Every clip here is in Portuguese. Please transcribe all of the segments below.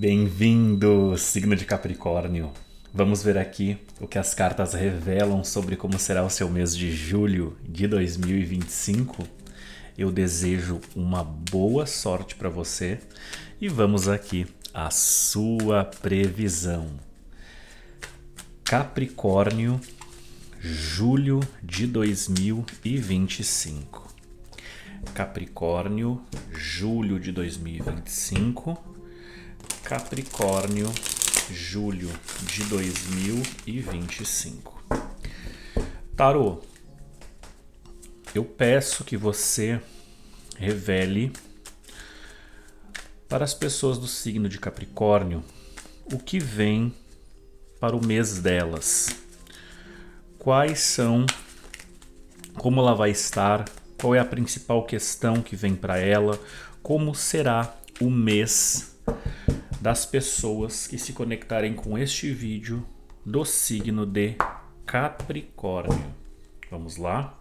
Bem-vindo, signo de Capricórnio. Vamos ver aqui o que as cartas revelam sobre como será o seu mês de julho de 2025. Eu desejo uma boa sorte para você e vamos aqui à sua previsão. Capricórnio, julho de 2025. Capricórnio, julho de 2025. Capricórnio, julho de 2025. Tarô, eu peço que você revele para as pessoas do signo de Capricórnio o que vem para o mês delas. Quais são, como ela vai estar, qual é a principal questão que vem para ela, como será o mês das pessoas que se conectarem com este vídeo do signo de Capricórnio. Vamos lá?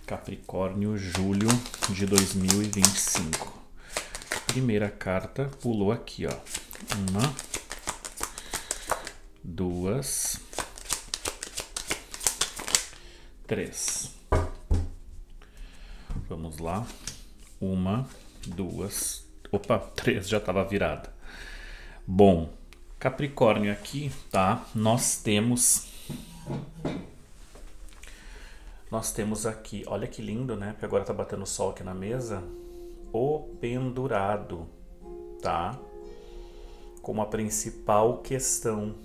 Capricórnio, julho de 2025. Primeira carta pulou aqui, ó. 1, 2, 3. Vamos lá. 1, 2, opa, 3 já estava virada. Bom, Capricórnio aqui, tá? Nós temos aqui, olha que lindo, né? Porque agora tá batendo o sol aqui na mesa. O pendurado, tá? Como a principal questão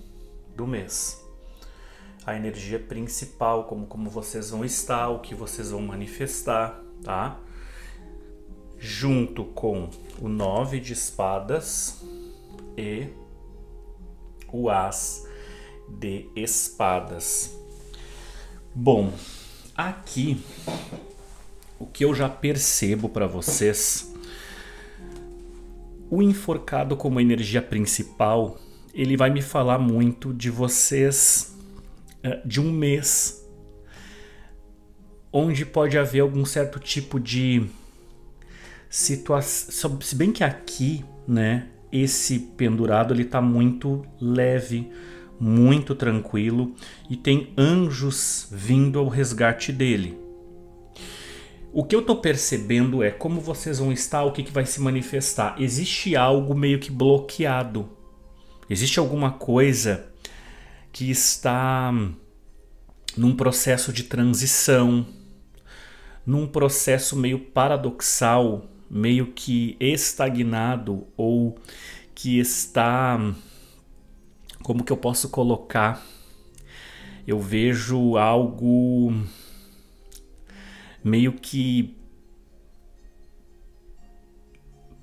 do mês. A energia principal, como vocês vão estar, o que vocês vão manifestar, tá? Junto com o 9 de espadas e o As de espadas. Bom, aqui o que eu já percebo para vocês, o enforcado como energia principal, ele vai me falar muito de vocês, de um mês onde pode haver algum certo tipo de situação, se bem que aqui, né, esse pendurado ele tá muito leve, muito tranquilo e tem anjos vindo ao resgate dele. O que eu tô percebendo é como vocês vão estar, o que vai se manifestar. Existe algo meio que bloqueado. Existe alguma coisa que está num processo de transição, num processo meio paradoxal, meio que estagnado, ou que está, como que eu posso colocar? Eu vejo algo meio que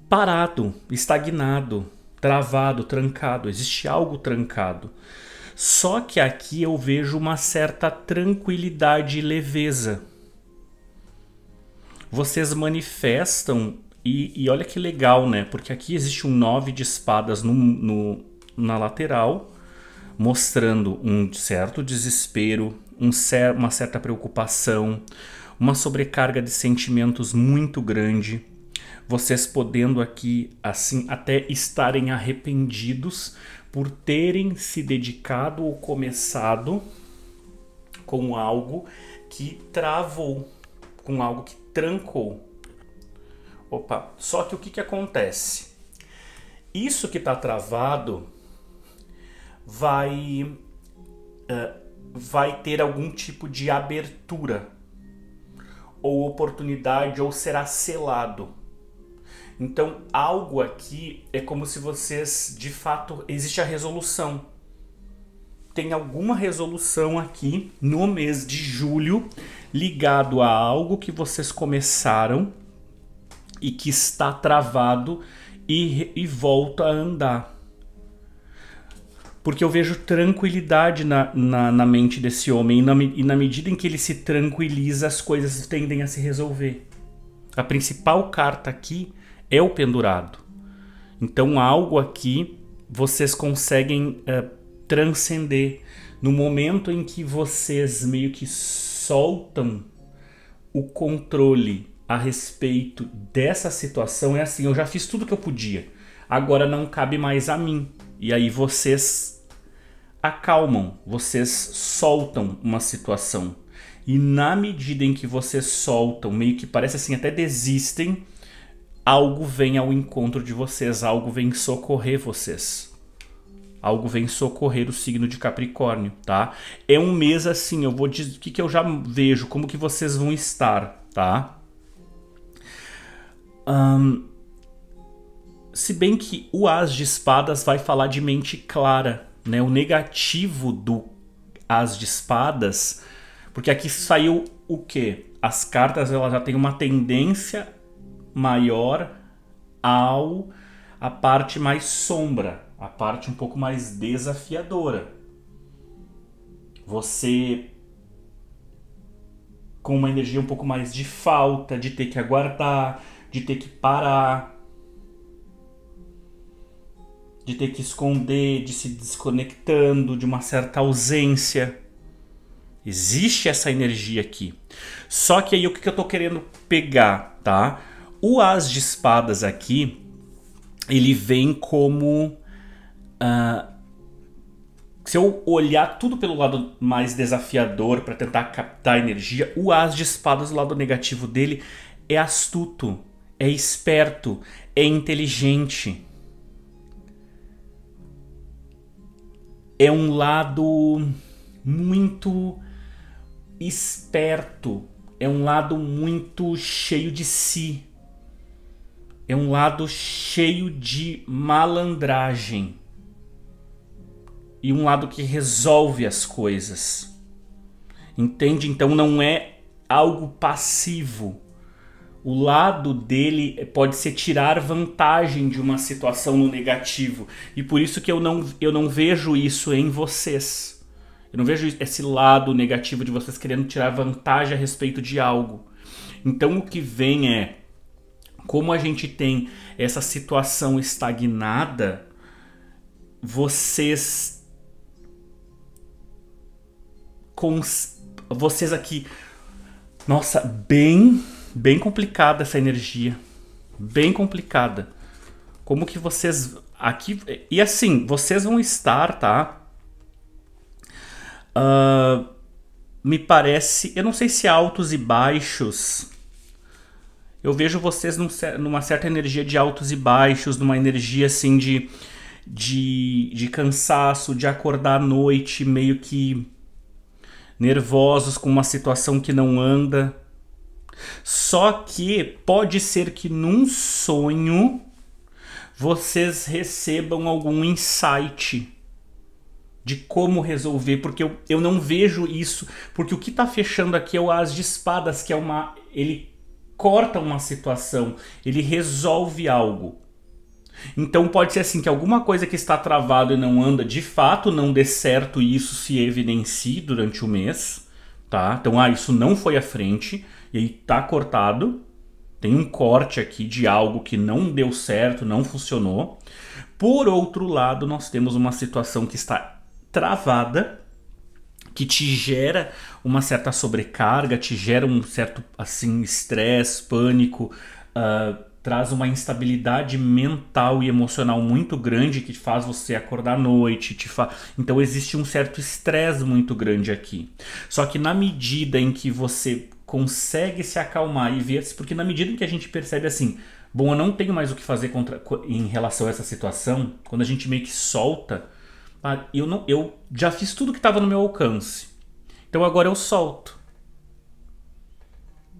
parado, estagnado, travado, trancado. Existe algo trancado. Só que aqui eu vejo uma certa tranquilidade e leveza. Vocês manifestam, e olha que legal, né? Porque aqui existe um 9 de espadas na lateral, mostrando um certo desespero, uma certa preocupação, uma sobrecarga de sentimentos muito grande. Vocês podendo aqui, assim, até estarem arrependidos por terem se dedicado ou começado com algo que travou, com algo que trancou. Opa, só que o que acontece? Isso que está travado vai ter algum tipo de abertura ou oportunidade, ou será selado. Então algo aqui é como se vocês, de fato, existe a resolução. Tem alguma resolução aqui no mês de julho ligado a algo que vocês começaram e que está travado e volta a andar. Porque eu vejo tranquilidade na mente desse homem e na medida em que ele se tranquiliza, as coisas tendem a se resolver. A principal carta aqui é o pendurado. Então algo aqui vocês conseguem transcender. No momento em que vocês meio que soltam o controle a respeito dessa situação, é assim: eu já fiz tudo que eu podia. agora não cabe mais a mim. E aí vocês acalmam, vocês soltam uma situação. E na medida em que vocês soltam, meio que parece assim, até desistem, algo vem ao encontro de vocês, algo vem socorrer vocês. Algo vem socorrer o signo de Capricórnio, tá? É um mês assim, eu vou dizer o que eu já vejo, como que vocês vão estar, tá? Se bem que o As de Espadas vai falar de mente clara, né? O negativo do As de Espadas, porque aqui saiu o quê? As cartas elas já têm uma tendência maior a parte mais sombra, a parte um pouco mais desafiadora. Você com uma energia um pouco mais de falta, de ter que aguardar, de ter que parar, de ter que esconder, de se desconectando, de uma certa ausência. Existe essa energia aqui. Só que aí o que eu tô querendo pegar, tá? O As de Espadas aqui, ele vem como... se eu olhar tudo pelo lado mais desafiador para tentar captar energia, o As de Espadas, o lado negativo dele, é astuto, é esperto, é inteligente. É um lado muito esperto, é um lado muito cheio de si, é um lado cheio de malandragem e um lado que resolve as coisas, entende? Então não é algo passivo. O lado dele pode ser tirar vantagem de uma situação no negativo, e por isso que eu não vejo isso em vocês. Eu não vejo esse lado negativo de vocês querendo tirar vantagem a respeito de algo. Então o que vem é, como a gente tem essa situação estagnada, vocês aqui... Nossa, bem complicada essa energia. Bem complicada. Como que vocês... aqui e assim, vocês vão estar, tá? Me parece... eu não sei se altos e baixos... Eu vejo vocês numa certa energia de altos e baixos, numa energia assim de cansaço, de acordar à noite meio que nervosos com uma situação que não anda. Só que pode ser que num sonho vocês recebam algum insight de como resolver, porque eu não vejo isso, porque o que está fechando aqui é o As de Espadas, que é ele corta uma situação, ele resolve algo. Então pode ser assim que alguma coisa que está travado e não anda, de fato não dê certo e isso se evidencie durante o mês, tá? Então, isso não foi à frente e aí tá cortado. Tem um corte aqui de algo que não deu certo, não funcionou. Por outro lado, nós temos uma situação que está travada, que te gera uma certa sobrecarga, te gera um certo assim estresse, pânico, traz uma instabilidade mental e emocional muito grande que faz você acordar à noite, então existe um certo estresse muito grande aqui. Só que na medida em que você consegue se acalmar e ver, porque na medida em que a gente percebe assim, bom, eu não tenho mais o que fazer em relação a essa situação, quando a gente meio que solta, eu já fiz tudo que estava no meu alcance. Então agora eu solto.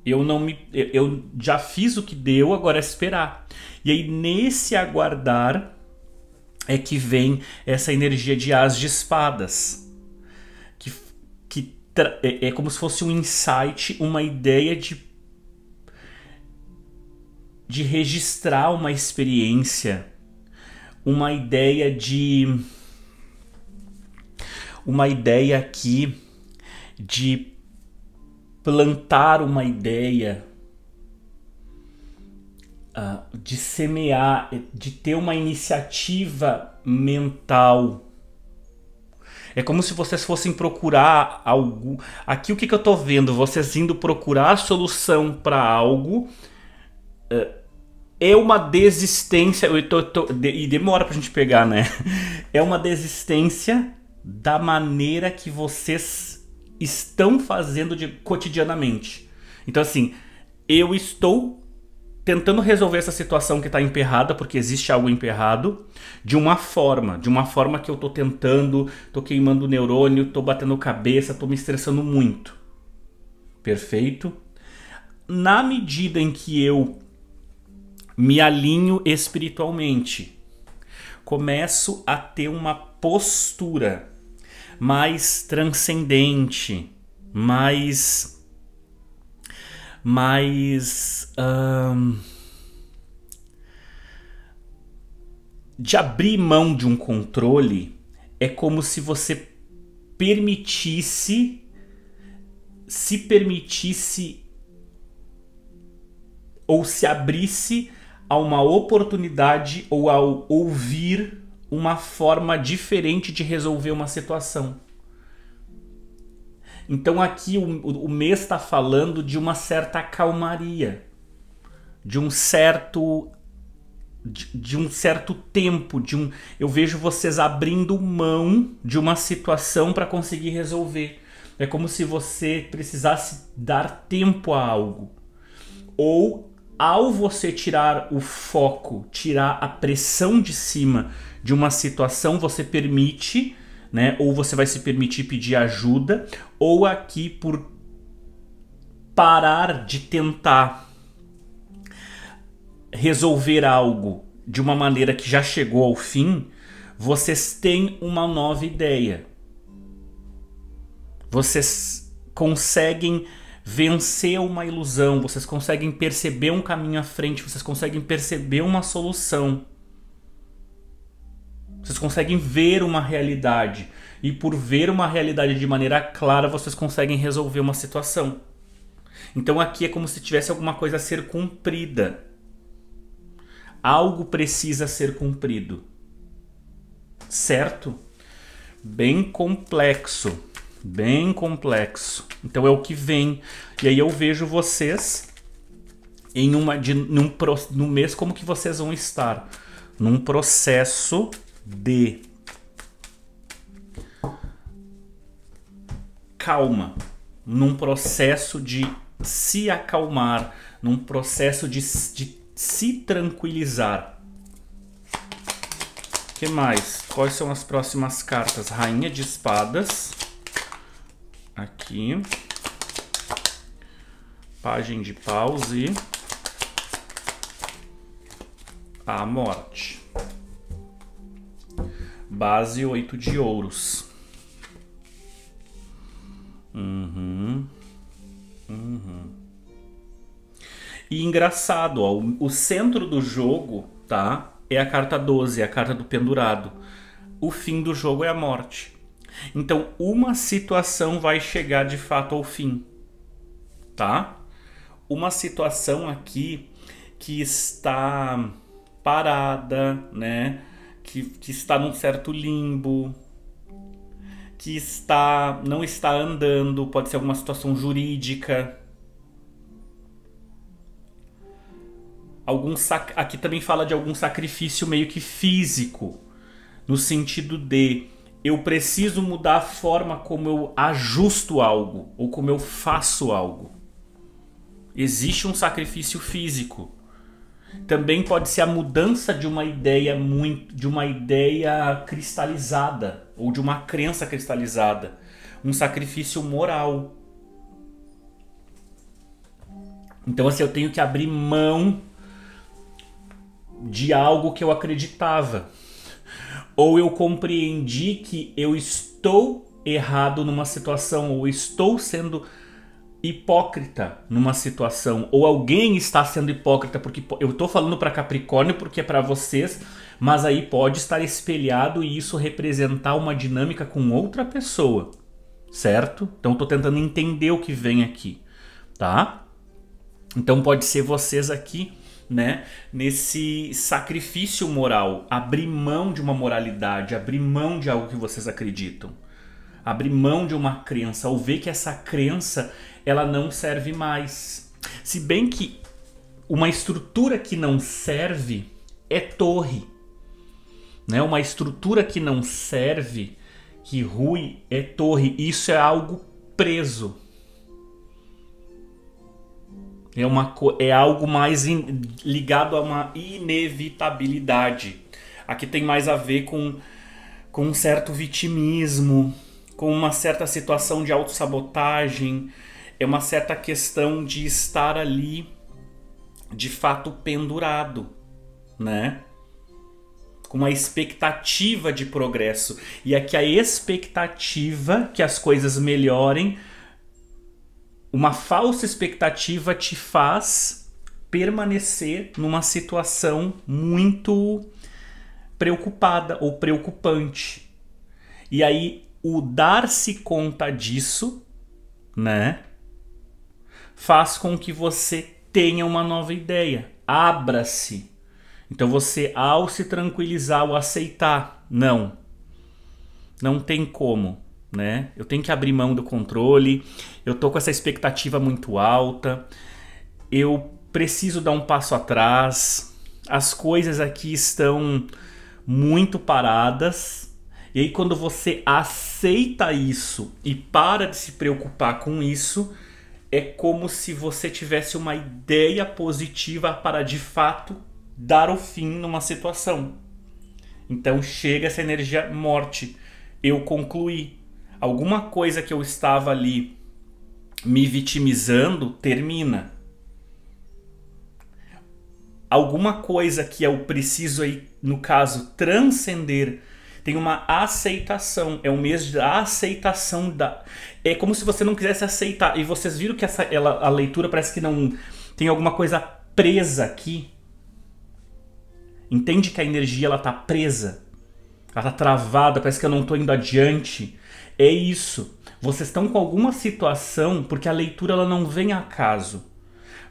Eu já fiz o que deu, agora é esperar. E aí nesse aguardar é que vem essa energia de As de Espadas. É como se fosse um insight, uma ideia de registrar uma experiência, uma ideia aqui de plantar uma ideia, de semear, de ter uma iniciativa mental. É como se vocês fossem procurar algo. Aqui o que eu tô vendo? Vocês indo procurar a solução para algo. é uma desistência, e demora pra gente pegar, né? É uma desistência da maneira que vocês estão fazendo cotidianamente. Então assim, eu estou tentando resolver essa situação que está emperrada, porque existe algo emperrado, de uma forma que eu tô tentando, tô queimando o neurônio, tô batendo cabeça, tô me estressando muito. Perfeito? Na medida em que eu me alinho espiritualmente, começo a ter uma postura mais transcendente, de abrir mão de um controle. É como se você se permitisse ou se abrisse a uma oportunidade ou ao ouvir uma forma diferente de resolver uma situação. Então aqui o mês está falando de uma certa calmaria, de um certo tempo, eu vejo vocês abrindo mão de uma situação para conseguir resolver. É como se você precisasse dar tempo a algo. Ou ao você tirar o foco, tirar a pressão de cima de uma situação, você permite, né? Ou você vai se permitir pedir ajuda, ou aqui por parar de tentar resolver algo de uma maneira que já chegou ao fim, vocês têm uma nova ideia. Vocês conseguem vencer uma ilusão, vocês conseguem perceber um caminho à frente, vocês conseguem perceber uma solução. Vocês conseguem ver uma realidade. E por ver uma realidade de maneira clara, vocês conseguem resolver uma situação. Então aqui é como se tivesse alguma coisa a ser cumprida. Algo precisa ser cumprido. Certo? Bem complexo. Bem complexo. Então é o que vem. E aí eu vejo vocês no mês como que vocês vão estar. Num processo de calma. Num processo de se acalmar. Num processo de se tranquilizar. O que mais? Quais são as próximas cartas? Rainha de Espadas. Aqui. Pagem de Paus e a Morte. Base 8 de Ouros. E engraçado, ó, o centro do jogo, tá? É a carta 12, a carta do pendurado. O fim do jogo é a morte. Então, uma situação vai chegar de fato ao fim, tá? Uma situação aqui que está parada, né? Que está num certo limbo, que não está andando, pode ser alguma situação jurídica. Aqui também fala de algum sacrifício meio que físico, no sentido de eu preciso mudar a forma como eu ajusto algo ou como eu faço algo. Existe um sacrifício físico. Também pode ser a mudança de uma ideia cristalizada ou de uma crença cristalizada, um sacrifício moral. Então assim, eu tenho que abrir mão de algo que eu acreditava. Ou eu compreendi que eu estou errado numa situação, ou estou sendo hipócrita numa situação, ou alguém está sendo hipócrita, porque eu estou falando para Capricórnio porque é para vocês, mas aí pode estar espelhado e isso representar uma dinâmica com outra pessoa, certo? Então estou tentando entender o que vem aqui, tá? Então pode ser vocês aqui, né, nesse sacrifício moral, abrir mão de uma moralidade, abrir mão de algo que vocês acreditam, abrir mão de uma crença, ou ver que essa crença ela não serve mais. Se bem que Uma estrutura que não serve é torre, né? Uma estrutura que não serve, que rui, é torre. Isso é algo preso. É algo mais ligado a uma inevitabilidade. Aqui tem mais a ver com um certo vitimismo, com uma certa situação de autossabotagem. É uma certa questão de estar ali, de fato, pendurado, né? Com uma expectativa de progresso. E aqui a expectativa que as coisas melhorem, uma falsa expectativa te faz permanecer numa situação muito preocupada ou preocupante. E aí o dar-se conta disso, né, faz com que você tenha uma nova ideia. Abra-se. Então você, ao se tranquilizar, ao aceitar, não tem como, né? Eu tenho que abrir mão do controle, eu tô com essa expectativa muito alta, eu preciso dar um passo atrás, as coisas aqui estão muito paradas. E aí quando você aceita isso e para de se preocupar com isso, é como se você tivesse uma ideia positiva para de fato dar o fim numa situação. Então chega essa energia morte. Eu concluí. Alguma coisa que eu estava ali me vitimizando termina. Alguma coisa que eu preciso aí, no caso, transcender, tem uma aceitação. É um mês da aceitação da... É como se você não quisesse aceitar. E vocês viram que a leitura parece que não... Tem alguma coisa presa aqui. Entende que a energia ela tá presa? Ela tá travada, parece que eu não tô indo adiante. É isso. Vocês estão com alguma situação, porque a leitura ela não vem a acaso.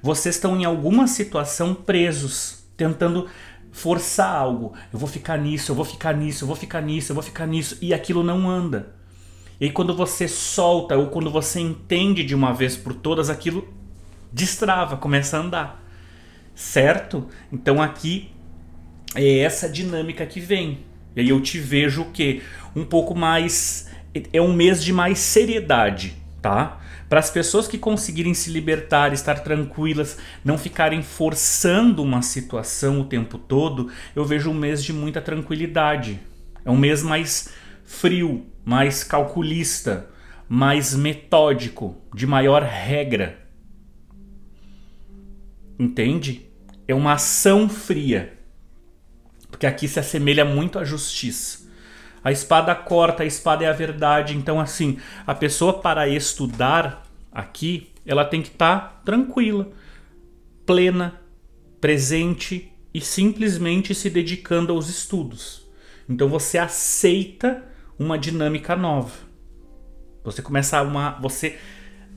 Vocês estão em alguma situação presos, tentando forçar algo. Eu vou ficar nisso, eu vou ficar nisso, eu vou ficar nisso, eu vou ficar nisso. E aquilo não anda. E aí quando você solta, ou quando você entende de uma vez por todas, aquilo destrava, começa a andar. Certo? Então aqui é essa dinâmica que vem. E aí eu te vejo o quê? Um pouco mais... É um mês de mais seriedade, tá? Para as pessoas que conseguirem se libertar, estar tranquilas, não ficarem forçando uma situação o tempo todo, eu vejo um mês de muita tranquilidade. É um mês mais frio, mais calculista, mais metódico, de maior regra. Entende? É uma ação fria. Porque aqui se assemelha muito à justiça. A espada corta, a espada é a verdade. Então, assim, a pessoa para estudar aqui, ela tem que estar tranquila, plena, presente e simplesmente se dedicando aos estudos. Então você aceita uma dinâmica nova. Você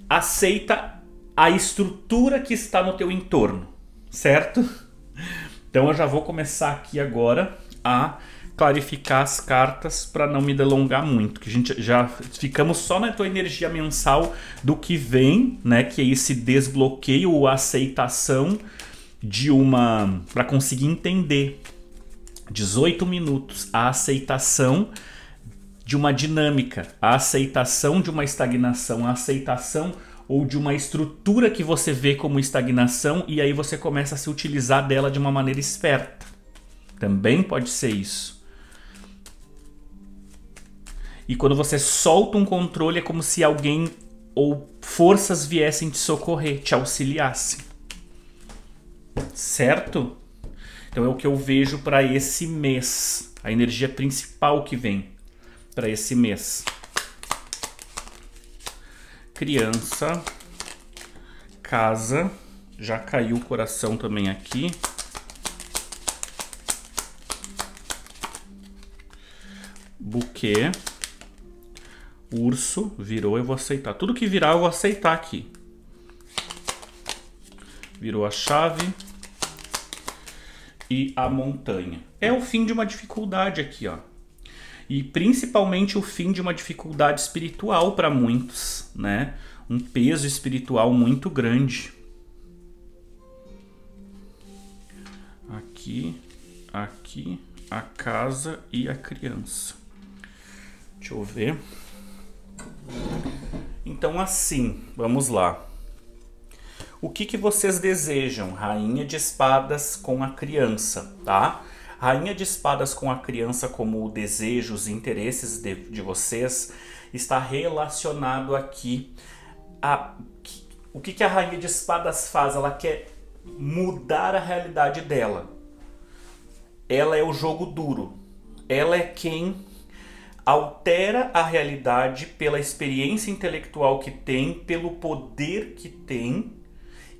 aceita a estrutura que está no teu entorno, certo? Então eu já vou começar aqui agora a clarificar as cartas para não me delongar muito, que a gente já ficamos só na tua energia mensal do que vem, né, que é esse desbloqueio ou aceitação de uma, para conseguir entender 18 minutos, a aceitação de uma dinâmica, a aceitação de uma estagnação, a aceitação ou de uma estrutura que você vê como estagnação e aí você começa a se utilizar dela de uma maneira esperta. Também pode ser isso. E quando você solta um controle é como se alguém ou forças viessem te socorrer, te auxiliassem. Certo? Então é o que eu vejo para esse mês. A energia principal que vem para esse mês. Criança, casa, já caiu o coração também aqui. Buquê, urso, virou, eu vou aceitar. Tudo que virar eu vou aceitar aqui. Virou a chave e a montanha. É o fim de uma dificuldade aqui, ó. E principalmente o fim de uma dificuldade espiritual para muitos, né? Um peso espiritual muito grande. aqui, aqui, a casa e a criança. Deixa eu ver. Então assim, vamos lá. O que vocês desejam? Rainha de espadas com a criança, tá? Rainha de espadas com a criança, como desejos e interesses de vocês, está relacionado aqui a... O que a Rainha de espadas faz? Ela quer mudar a realidade dela. Ela é o jogo duro. Ela é quem altera a realidade pela experiência intelectual que tem, pelo poder que tem,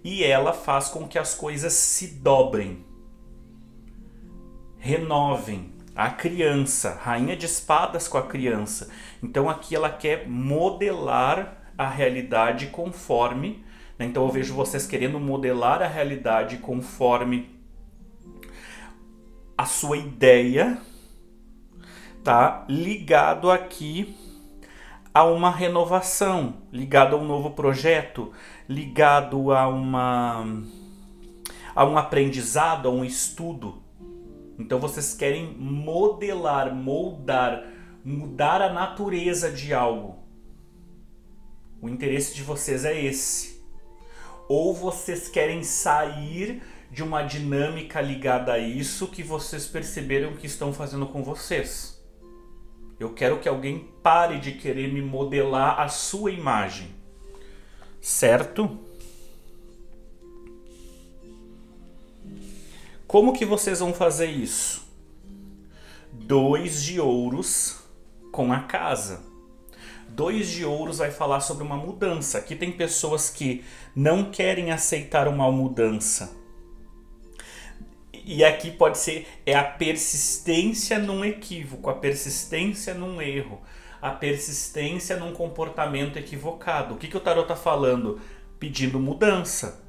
e ela faz com que as coisas se dobrem, renovem. A criança, rainha de espadas com a criança. Então aqui ela quer modelar a realidade conforme, né? Então eu vejo vocês querendo modelar a realidade conforme a sua ideia, tá? Ligado aqui a uma renovação, ligado a um novo projeto, ligado a um aprendizado, a um estudo. Então vocês querem modelar, moldar, mudar a natureza de algo. O interesse de vocês é esse. Ou vocês querem sair de uma dinâmica ligada a isso que vocês perceberam que estão fazendo com vocês. Eu quero que alguém pare de querer me modelar a sua imagem. Certo? Como que vocês vão fazer isso? 2 de ouros com a casa. 2 de ouros vai falar sobre uma mudança. Aqui tem pessoas que não querem aceitar uma mudança. E aqui pode ser a persistência num equívoco, a persistência num erro, a persistência num comportamento equivocado. O que o tarot está falando? Pedindo mudança.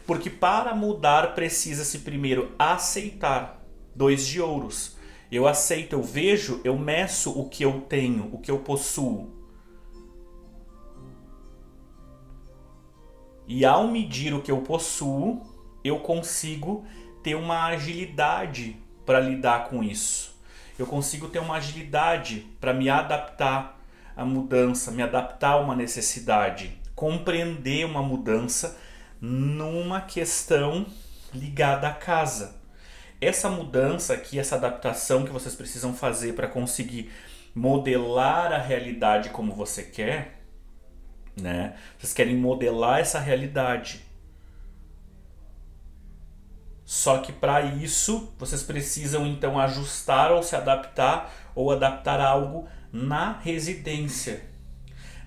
Porque para mudar precisa-se primeiro aceitar. 2 de ouros. Eu aceito, eu vejo, eu meço o que eu tenho, o que eu possuo. E ao medir o que eu possuo, eu consigo ter uma agilidade para lidar com isso. Eu consigo ter uma agilidade para me adaptar à mudança, me adaptar a uma necessidade, compreender uma mudança numa questão ligada à casa. Essa mudança aqui, essa adaptação que vocês precisam fazer para conseguir modelar a realidade como você quer, né? Vocês querem modelar essa realidade. Só que para isso, vocês precisam então ajustar ou se adaptar ou adaptar algo na residência,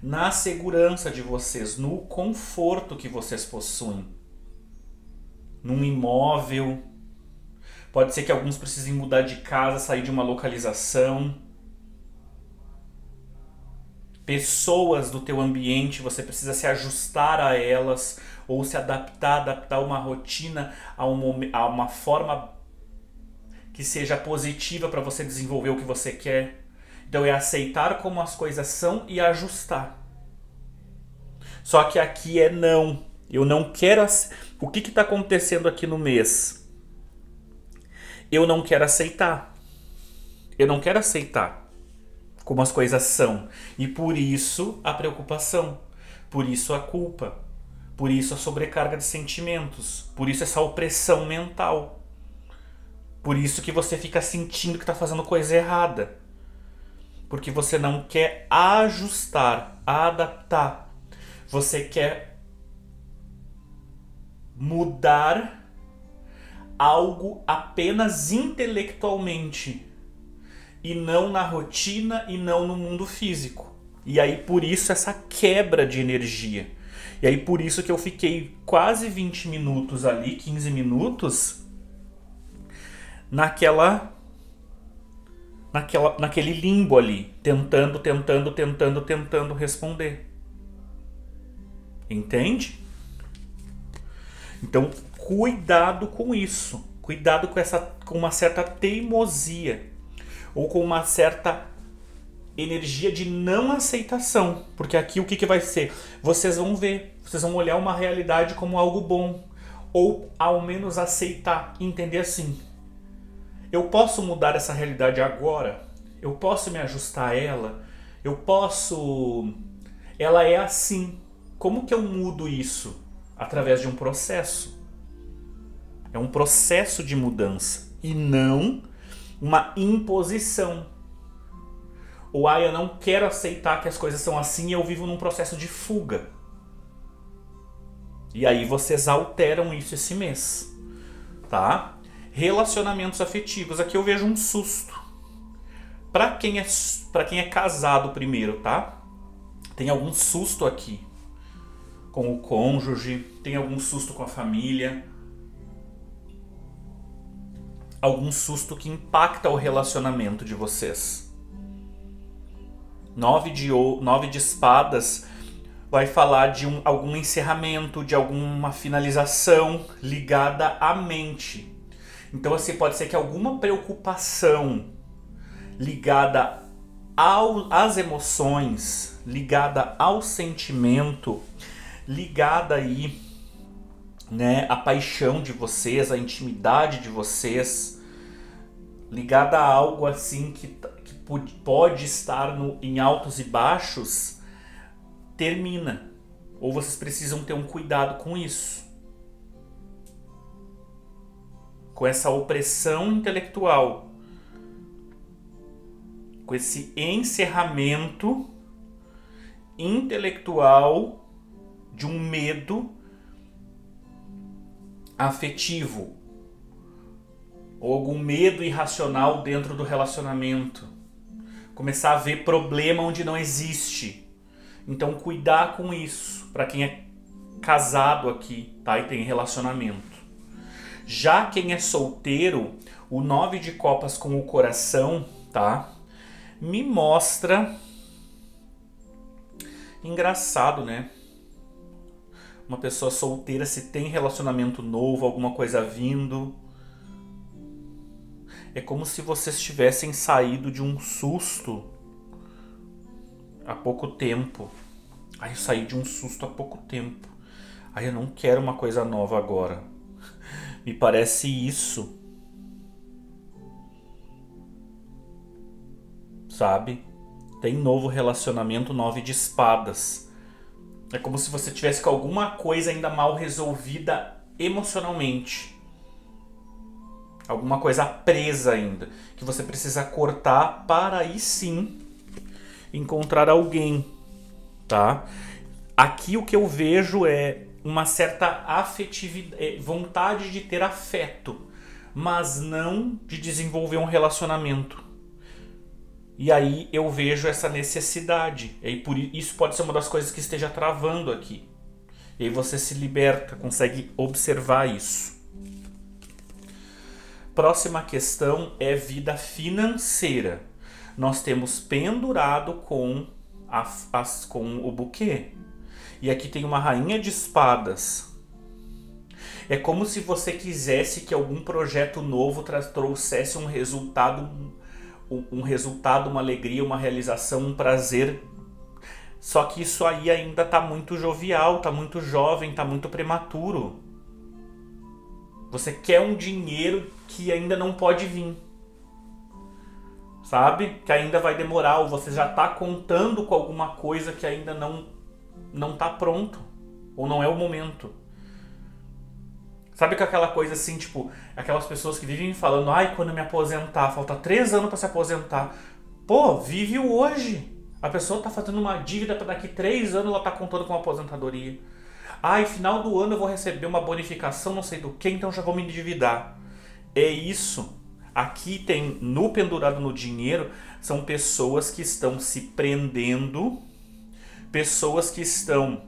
na segurança de vocês, no conforto que vocês possuem, num imóvel. Pode ser que alguns precisem mudar de casa, sair de uma localização. Pessoas do teu ambiente, você precisa se ajustar a elas ou se adaptar uma rotina a uma forma que seja positiva para você desenvolver o que você quer. Então é aceitar como as coisas são e ajustar. Só que aqui é não. Eu não quero... O que está acontecendo aqui no mês? Eu não quero aceitar. Eu não quero aceitar como as coisas são. E por isso a preocupação. Por isso a culpa. Por isso a sobrecarga de sentimentos. Por isso essa opressão mental. Por isso que você fica sentindo que está fazendo coisa errada. Porque você não quer ajustar, adaptar. Você quer mudar algo apenas intelectualmente. E não na rotina e não no mundo físico. E aí por isso essa quebra de energia. E aí por isso que eu fiquei quase 20 minutos ali, 15 minutos, naquele limbo ali, tentando responder. Entende? Então, cuidado com isso. Cuidado com uma certa teimosia. Ou com uma certa energia de não aceitação. Porque aqui o que vai ser? Vocês vão ver. Vocês vão olhar uma realidade como algo bom. Ou ao menos aceitar, entender assim. Eu posso mudar essa realidade agora? Eu posso me ajustar a ela? Eu posso... Ela é assim. Como que eu mudo isso? Através de um processo. É um processo de mudança e não uma imposição. Ou eu não quero aceitar que as coisas são assim e eu vivo num processo de fuga. E aí vocês alteram isso esse mês, tá? Relacionamentos afetivos. Aqui eu vejo um susto. Para quem é casado primeiro, tá? Tem algum susto aqui com o cônjuge, tem algum susto com a família, algum susto que impacta o relacionamento de vocês. 9 de espadas vai falar de algum encerramento, de alguma finalização ligada à mente. Então assim, pode ser que alguma preocupação ligada às emoções, ligada ao sentimento, ligada aí, né, à paixão de vocês, à intimidade de vocês, ligada a algo assim que pode estar em altos e baixos, termina. Ou vocês precisam ter um cuidado com isso. Com essa opressão intelectual. Com esse encerramento intelectual de um medo afetivo. Ou algum medo irracional dentro do relacionamento. Começar a ver problema onde não existe. Então cuidar com isso, para quem é casado aqui, tá? E tem relacionamento. Já quem é solteiro, o 9 de copas com o coração, tá? Me mostra... Engraçado, né? Uma pessoa solteira, se tem relacionamento novo, alguma coisa vindo... É como se vocês tivessem saído de um susto há pouco tempo. Aí eu saí de um susto há pouco tempo. Aí eu não quero uma coisa nova agora. Me parece isso. Sabe? Tem novo relacionamento, 9 de espadas. É como se você tivesse com alguma coisa ainda mal resolvida emocionalmente. Alguma coisa presa ainda. Que você precisa cortar para aí sim encontrar alguém. Tá? Aqui o que eu vejo é uma certa afetividade, vontade de ter afeto, mas não de desenvolver um relacionamento. E aí eu vejo essa necessidade. E por isso pode ser uma das coisas que esteja travando aqui. E aí você se liberta, consegue observar isso. Próxima questão é vida financeira. Nós temos pendurado com o buquê. E aqui tem uma rainha de espadas. É como se você quisesse que algum projeto novo trouxesse um resultado, uma alegria, uma realização, um prazer. Só que isso aí ainda está muito jovial, está muito jovem, está muito prematuro. Você quer um dinheiro que ainda não pode vir. Sabe? Que ainda vai demorar, ou você já está contando com alguma coisa que ainda não está pronto, ou não é o momento. Sabe que aquela coisa assim, tipo, aquelas pessoas que vivem falando, ai, quando eu me aposentar, falta 3 anos para se aposentar. Pô, vive o hoje. A pessoa está fazendo uma dívida para daqui 3 anos ela está contando com uma aposentadoria. Ai, final do ano eu vou receber uma bonificação, não sei do que, então já vou me endividar. É isso. Aqui tem, no pendurado no dinheiro, são pessoas que estão se prendendo, pessoas que estão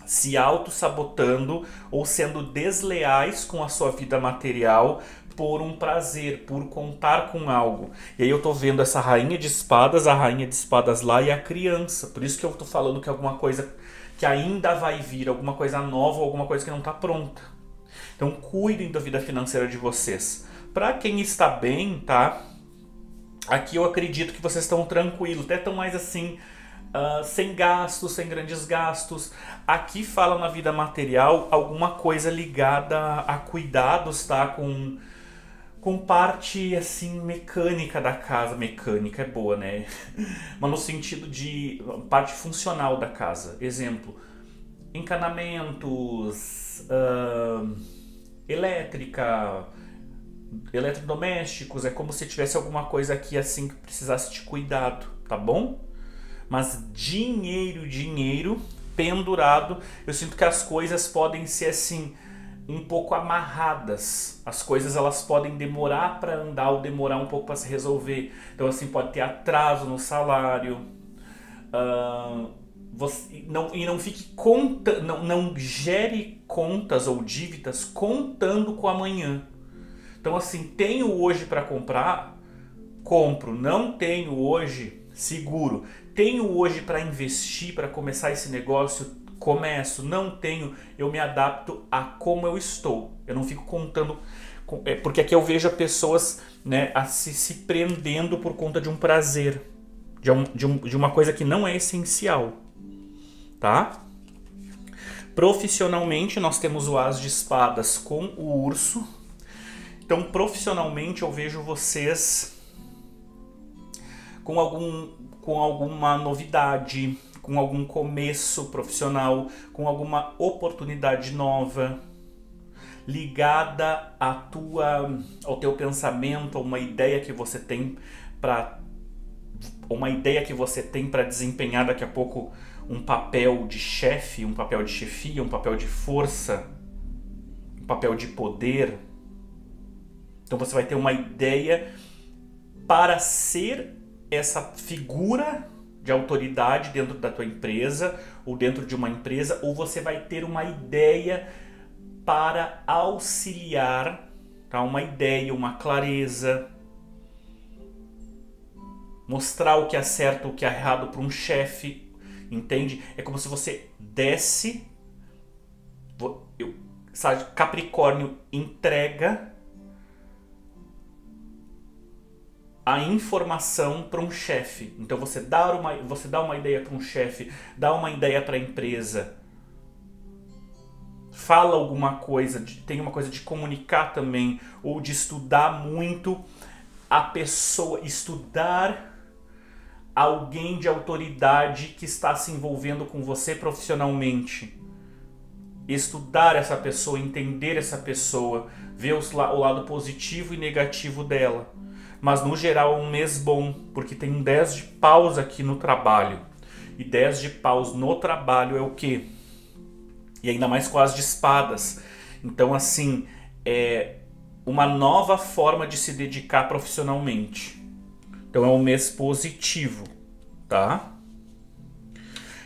se auto-sabotando ou sendo desleais com a sua vida material por um prazer, por contar com algo. E aí eu tô vendo essa rainha de espadas, a rainha de espadas lá e a criança. Por isso que eu tô falando que é alguma coisa que ainda vai vir, alguma coisa nova, alguma coisa que não tá pronta. Então cuidem da vida financeira de vocês. Para quem está bem, tá? Aqui eu acredito que vocês estão tranquilos, até estão mais assim, sem gastos, sem grandes gastos. Aqui fala na vida material alguma coisa ligada a cuidados, tá? Com parte assim mecânica da casa. Mecânica é boa, né? Mas no sentido de parte funcional da casa. Exemplo, encanamentos, elétrica, eletrodomésticos. É como se tivesse alguma coisa aqui assim que precisasse de cuidado, tá bom? Mas dinheiro pendurado, eu sinto que as coisas podem ser assim um pouco amarradas. As coisas elas podem demorar para andar ou demorar um pouco para se resolver. Então assim pode ter atraso no salário. Não fique não gere contas ou dívidas contando com amanhã. Então assim, tenho hoje para comprar, compro. Não tenho hoje, seguro. Tenho hoje para investir, para começar esse negócio, começo. Não tenho, eu me adapto a como eu estou. Eu não fico contando, porque aqui eu vejo pessoas, né, se prendendo por conta de um prazer, de uma coisa que não é essencial, tá? Profissionalmente nós temos o As de Espadas com o Urso. Então profissionalmente eu vejo vocês com alguma novidade, com algum começo profissional, com alguma oportunidade nova, ligada ao teu pensamento, a uma ideia que você tem para desempenhar daqui a pouco um papel de chefe, um papel de chefia, um papel de força, um papel de poder. Então você vai ter uma ideia para ser essa figura de autoridade dentro da tua empresa ou dentro de uma empresa, ou você vai ter uma ideia para auxiliar, tá? Uma ideia, uma clareza, mostrar o que é certo, o que é errado para um chefe, entende? É como se você desse, sabe, Capricórnio entrega a informação para um chefe. Então você dá uma ideia para um chefe, dá uma ideia para a empresa, fala alguma coisa, tem uma coisa de comunicar também, ou de estudar muito a pessoa, estudar alguém de autoridade que está se envolvendo com você profissionalmente. Estudar essa pessoa, entender essa pessoa, ver o lado positivo e negativo dela. Mas no geral é um mês bom, porque tem um 10 de paus aqui no trabalho. E 10 de paus no trabalho é o quê? E ainda mais com as de espadas. Então assim, é uma nova forma de se dedicar profissionalmente. Então é um mês positivo, tá?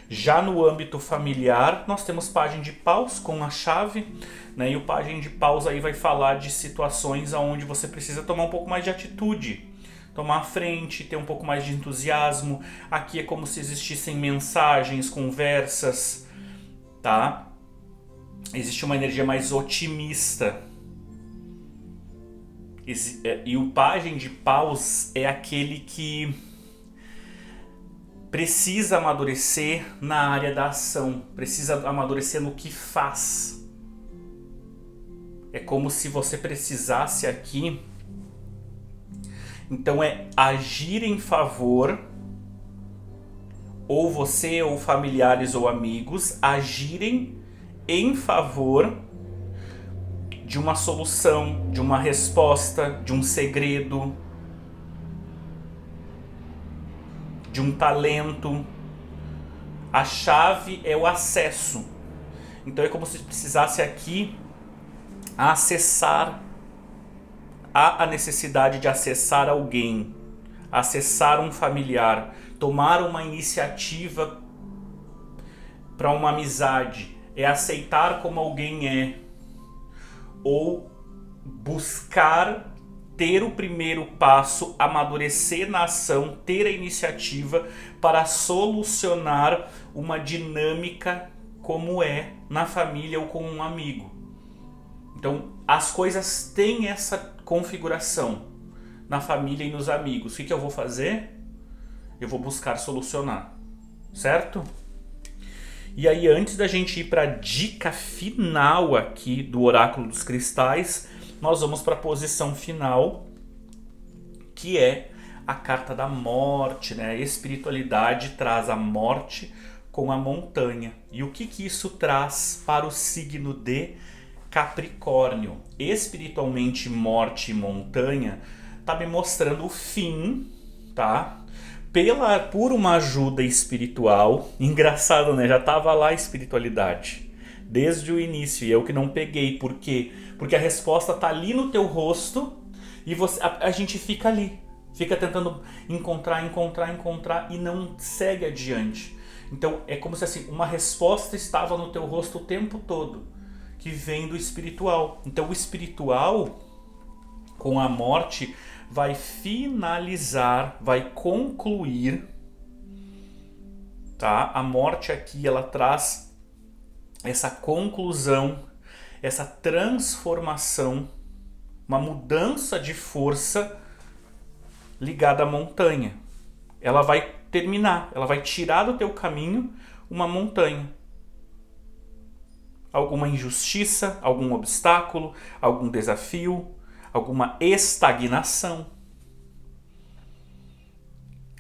Já no âmbito familiar, nós temos Pajem de Paus com a chave, né? E o Pajem de Paus aí vai falar de situações onde você precisa tomar um pouco mais de atitude, tomar a frente, ter um pouco mais de entusiasmo. Aqui é como se existissem mensagens, conversas, tá? Existe uma energia mais otimista. E o Pajem de Paus é aquele que precisa amadurecer na área da ação, precisa amadurecer no que faz. É como se você precisasse aqui, então é agir em favor, ou você ou familiares ou amigos agirem em favor de uma solução, de uma resposta, de um segredo, de um talento. A chave é o acesso. Então é como se precisasse aqui acessar, há a necessidade de acessar alguém, acessar um familiar, tomar uma iniciativa para uma amizade, é aceitar como alguém é, ou buscar ter o primeiro passo, amadurecer na ação, ter a iniciativa para solucionar uma dinâmica como é na família ou com um amigo. Então, as coisas têm essa configuração na família e nos amigos. O que eu vou fazer? Eu vou buscar solucionar. certo? E aí, antes da gente ir para a dica final aqui do Oráculo dos Cristais, nós vamos para a posição final, que é a carta da morte, né? A espiritualidade traz a morte com a montanha. E o que isso traz para o signo de Capricórnio? Espiritualmente, morte e montanha tá me mostrando o fim, tá? Por uma ajuda espiritual. Engraçado, né? Já tava lá a espiritualidade desde o início e eu que não peguei. Por quê? Porque a resposta tá ali no teu rosto e a gente fica ali, fica tentando encontrar e não segue adiante. Então é como se assim, uma resposta estava no teu rosto o tempo todo, que vem do espiritual. Então o espiritual, com a morte, vai finalizar, vai concluir, tá? A morte aqui, ela traz essa conclusão, essa transformação, uma mudança de força ligada à montanha. Ela vai terminar, ela vai tirar do teu caminho uma montanha. Alguma injustiça, algum obstáculo, algum desafio, alguma estagnação,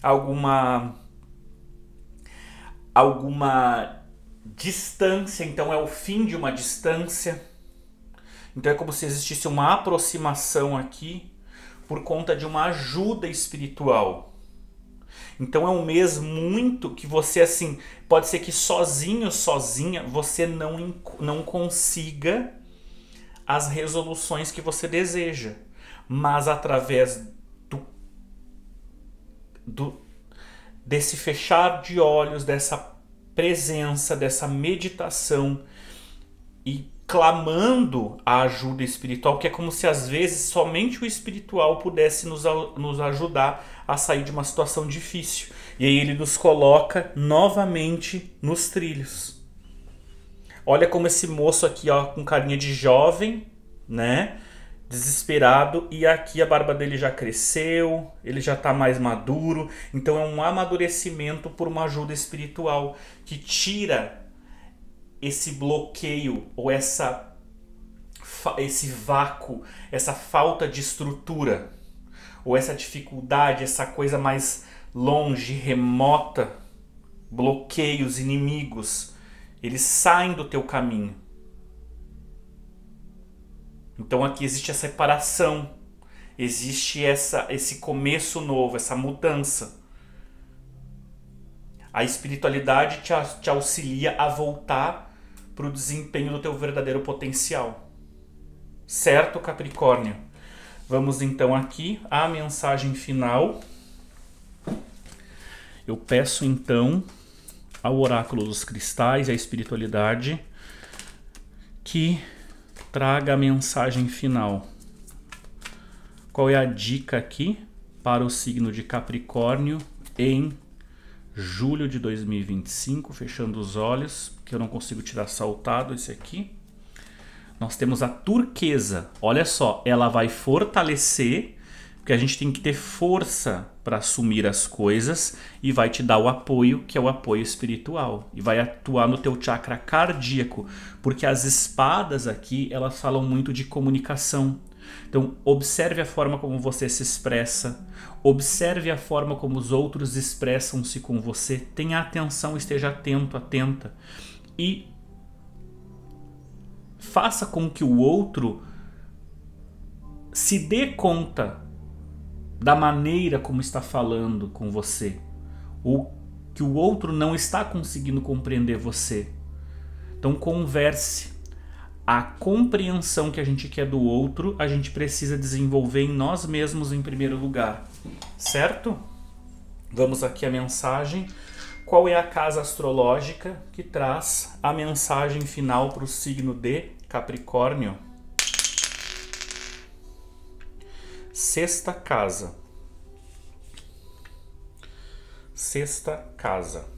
alguma distância. Então é o fim de uma distância. Então é como se existisse uma aproximação aqui por conta de uma ajuda espiritual. Então é um mês muito que você, assim, pode ser que sozinho, sozinha, você não consiga as resoluções que você deseja, mas através desse fechar de olhos, dessa presença, dessa meditação e clamando a ajuda espiritual, que é como se às vezes somente o espiritual pudesse nos ajudar a sair de uma situação difícil. E aí ele nos coloca novamente nos trilhos. Olha como esse moço aqui, ó, com carinha de jovem, né? Desesperado, e aqui a barba dele já cresceu, ele já está mais maduro. Então é um amadurecimento por uma ajuda espiritual que tira esse bloqueio ou esse vácuo, essa falta de estrutura, ou essa dificuldade, essa coisa mais longe, remota, bloqueios, inimigos, eles saem do teu caminho. Então aqui existe a separação, existe esse começo novo, essa mudança. A espiritualidade te auxilia a voltar para o desempenho do teu verdadeiro potencial. Certo, Capricórnio? Vamos então aqui à mensagem final. Eu peço então ao Oráculo dos Cristais, à espiritualidade, que traga a mensagem final. Qual é a dica aqui para o signo de Capricórnio em julho de 2025? Fechando os olhos, porque eu não consigo tirar saltado esse aqui. Nós temos a turquesa. Olha só, ela vai fortalecer, porque a gente tem que ter força para assumir as coisas, e vai te dar o apoio, que é o apoio espiritual, e vai atuar no teu chakra cardíaco, porque as espadas aqui, elas falam muito de comunicação. Então observe a forma como você se expressa, observe a forma como os outros expressam-se com você, tenha atenção, esteja atento, atenta, e faça com que o outro se dê conta da maneira como está falando com você, ou que o outro não está conseguindo compreender você. Então converse. A compreensão que a gente quer do outro, a gente precisa desenvolver em nós mesmos em primeiro lugar, certo? Vamos aqui a mensagem. Qual é a casa astrológica que traz a mensagem final para o signo de Capricórnio? Sexta casa. Sexta casa.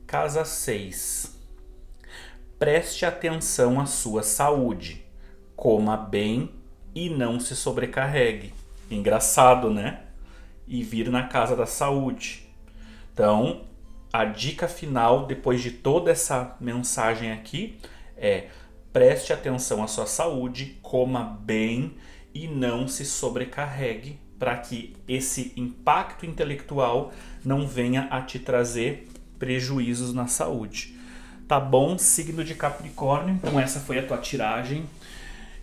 Casa 6. Preste atenção à sua saúde. Coma bem e não se sobrecarregue. Engraçado, né? e vir na casa da saúde. Então, a dica final, depois de toda essa mensagem aqui, é: preste atenção à sua saúde, coma bem e não se sobrecarregue para que esse impacto intelectual não venha a te trazer prejuízos na saúde. Tá bom, signo de Capricórnio? Então essa foi a tua tiragem.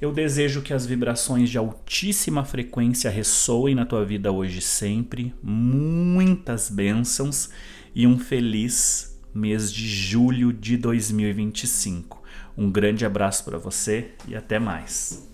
Eu desejo que as vibrações de altíssima frequência ressoem na tua vida hoje e sempre. Muitas bênçãos e um feliz mês de julho de 2025. Um grande abraço para você e até mais.